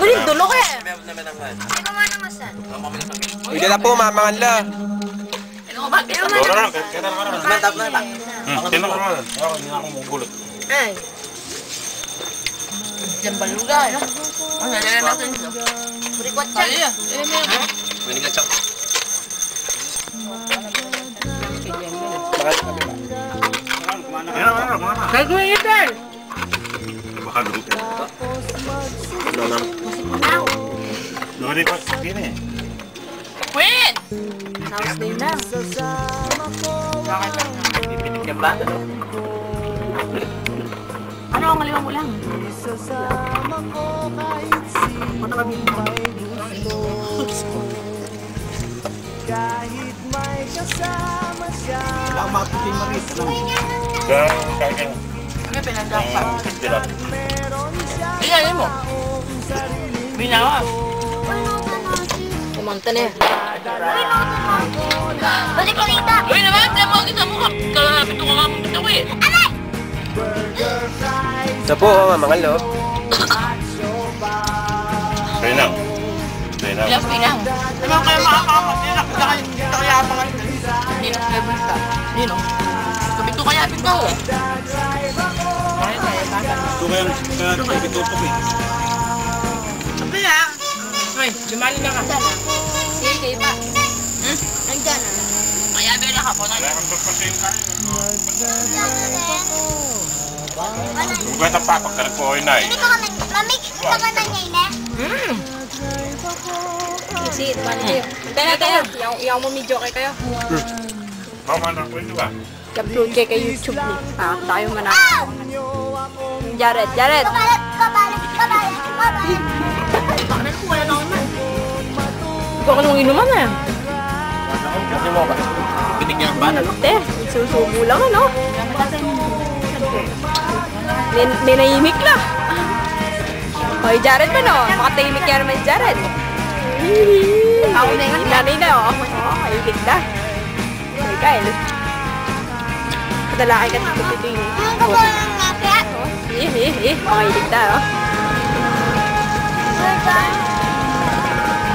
Ulit, dulo ka eh. Hindi ko manamasan. Hindi na po, mamangan la. Mantap na ba? Tinan ko naman. Ako, hindi na ako mugulot. Ay. Diyan baluga, no? Ang nalala natin ito. Burikot siya. Manig na chak. Kaya ko yung itin. Baka dugo. Nuri pa sa akin eh. Queen! Nawas na yun na. Yan ba? Ano ang maliwan mo lang? Ano kami? Kahit may kasama siya. Lang maputing marit. Kaya. Ano pinagdapat? Dilat. Iyan mo. Binawa. Kumanta na yan. Balik ko rita. Uy naman, tiyan mo kita mo. Kalapit ko kakamang kita ko eh. Sa po, mamangan lo. Pinang. Ilang pinang. Naman kayo makakakamot. Hindi na kaya pa kayo. Hindi na level ka. Hindi no. Kapit ko kaya pito eh. Ito kaya pitutok eh. Sabi lang. Uy, lumali na ka. Sige pa. Nandiyan na. Kaya bela ka po na. Wala kang pagpasin ka. Huwag na papagkalit po ay nay. Hindi ko kami. Mami, ito ka na niya ina. Kasi, paano kayo? Tayo. Iyaw mo medyo kay kayo. Mama na po ito ba? Upload kay YouTube ni. Tayo manak. Jared. Kabalat. Bakit ko wala na ako man? Ikaw ka nung inuman na yan. Kasi mo ba? Binigyan ang bana, no? Susubo lang ano. May nahimik na. Hoy, Jared ba no? Makatahimik yan naman Jared. Ako na yung nanay na oh. Kahilig na. Hoy, Kyle. Kadalaki ka dito dito yun. Ang kabalan nga kaya. Makahilig na oh.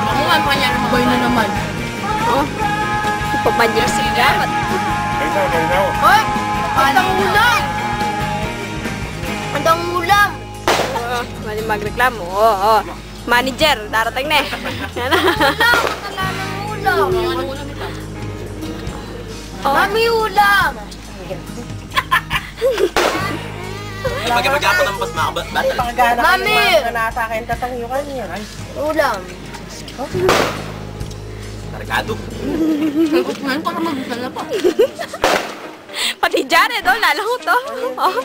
Ako nga pa niya lumaboy na naman. Oh. Pagmadya sila. Kaya. Hoy! Andang ulam! Andang ulam. Mali magreklamo. Oh. Manager, darating na eh. Yan na. Wala ng ulam. Ano ulam ito? Mami, ulam. Magkapag-apo ng pas makabata. Mami. Nasa akin tatangyukan niya. Ulam. Targado. Ngayon ko naman na pa. Pati Jared, oh, lalangot to. Oh.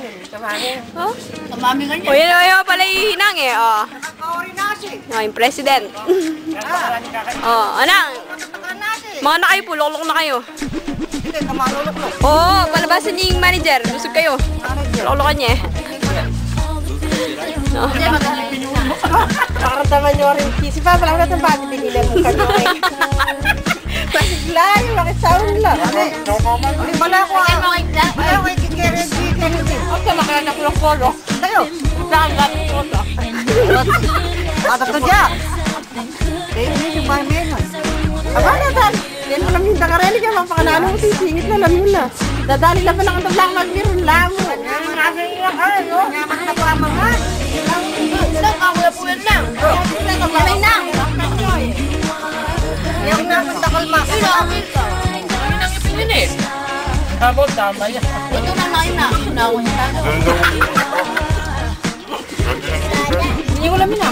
Oh. Sa mami nga niya. O yun pala yung hinang eh, oh. Oh, yung president. Oh, anang. Mga na kayo po, luklok na kayo. Oo, palabasan niyo yung manager. Busog kayo. Luklokan niya eh. No. Nakaramdaman niyo rin. Si Papa lang natin bakit tinilan mo kami. Pasigla, yung makisound lang. Hindi pala ako. Ayaw ko ikikirin. Huwag ka makalanap ng polo. Tayo. Saan natin polo? Atas na siya. Kaya hindi yung bahay menon. Aba natin. Yan mo lang yung takareli ka. Mapakanalo mo sisingit na lang yun na. Dadali lang pa ng tablang magmiron lang mo. Nakasin lang ka, no? Nyaman na pa mga. Lang, ako na po yan lang. Kamay na. Yung naman takalma. Kami nang ipinin eh. Habot, tama yan. Ito na nain na. Nawan niya. Hindi ko lamin na.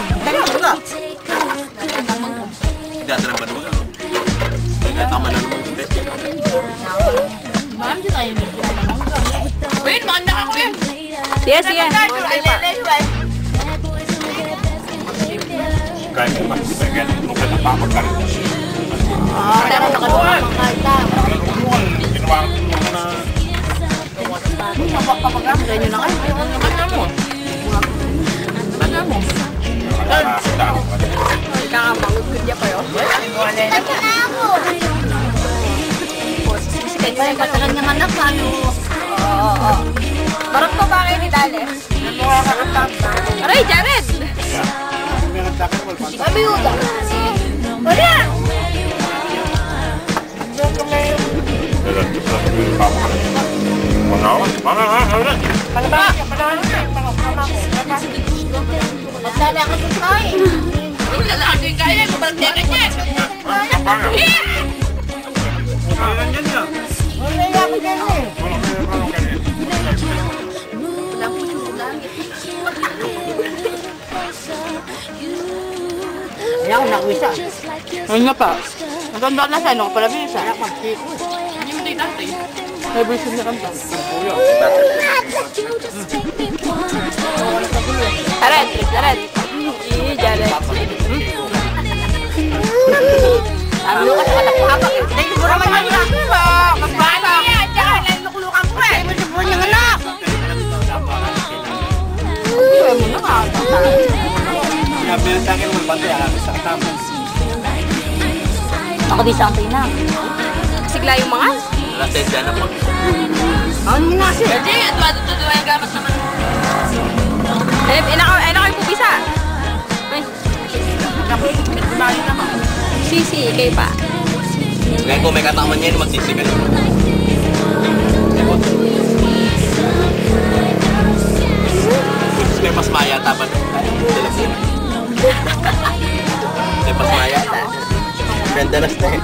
Hindi ata ng banuga. Tama na naman yung test. Ma'am, di tayo nito. Wait, manda ka ko yan. Sige. Kaya mo magpipagyan. Huwag na papagkalit. Pero nakaluwa ng kalta. Ginawa ko na. Kapag-kapag-kapag nyo na kayo. Ano mo? Ano mo? Kakamangod ko diya kayo. Ito na ako. Kaya katalan ng anak na ano. Oo. Barot ko ba kayo ni Dale? Aray, Jared! may ulam. Wala! Magdala ka sa tayo. Lalaki kaya, kumalagyan ka niya. Wala ako dyan eh. Ayaw, nakwisa. Ano nga pa? Natanda na sa'yo, ako pala bisa. Hindi mo din natin. Vibration na kanta. Jared, Jared. Ih, Jared. Sabi mo kasi matakpapak. Hindi mo naman yung anak mo. Magbala. Tsaka lang lukulukan ko eh. Hindi mo siya niyang anak. Hindi mo na ka. Sabi sa akin mo, pati sa katama. Ako di sa antay na. Sigla yung mga. Lasensya na po. Ano mo na siya? Hindi, tuwa yung gamas naman. Ay, kayo pupisa. Ay, Bali naman. sisi, kayo pa. Ngayon kung may katama niya, magsisigal. May pasmaya, tapat. May pasmaya. Ganda na style.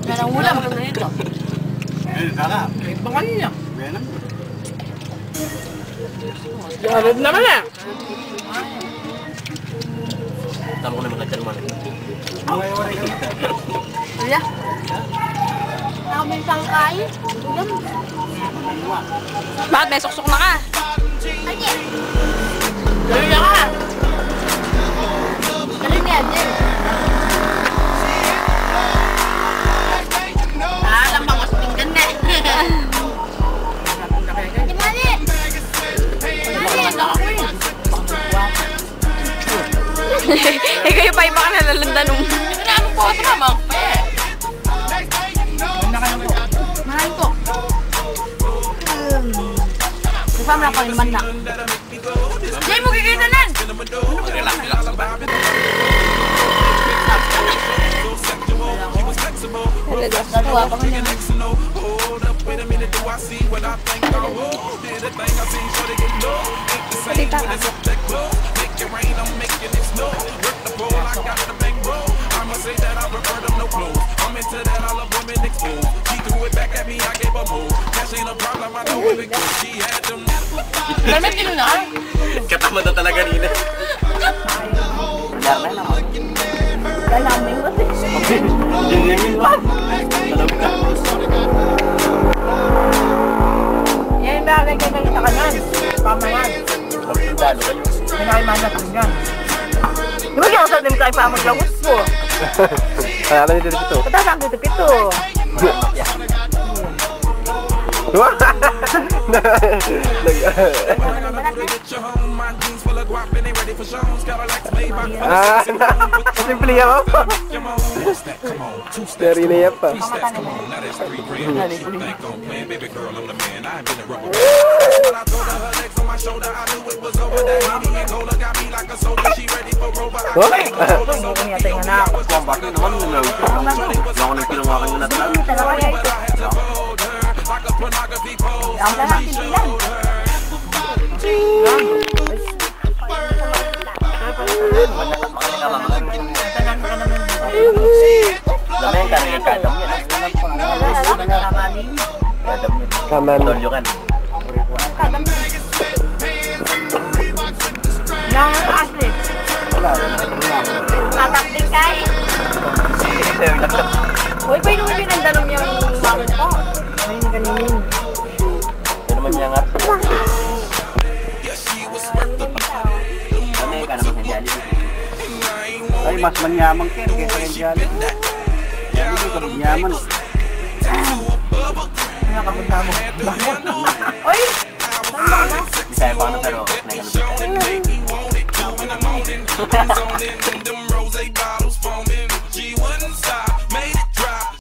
Ganang ulam. Saka. Bangal niya. Jared naman eh. Tama ko naman kachalman. Wala. Ako may sangkay. Ulam. Bakit may suksok na ka? Ate, Dali na ka. dali niya din. Alam ba, mas pinggan na eh. Ate, mali. Eh, kayo pa iba ka nalalanda nung. Ito na ang po, ito na mga pe. Mahal ko. Kasama na ako naman na. Diyan mo kikita nan! Relax, relax ba? Natuwa pa nga naman. Salita ka. Damit nyo na. Katama na talaga nina. Lalamin mo siya. Jinyamin ba? Alam ka. Yan yung bagay kayo sa kanan. Pamangan. Dalo kayo. Pinakaiman na tanggan. Di ba siya sa din tayo pamaglawos po? Kaya alam nito dito. Patasang dito pito. Simple yan mo. Dari na yan pa. Bakit naman nalaw ko? Ako nang pinawakan mo na talaga. Kaman. Tolyokan. Yang asli. Tatakting kayo. Uy, pa yung pinagdalong yung bakit ko. Ayun kaninin. Ito naman niya nga. Ano ka naman sa Jollibee? Ay, mas manyamang kin kaysa kay Jollibee. Jollibee ko manyaman. Ano kapunta mo? Bakit? Uy! Bisaya pa ano pero nagamit.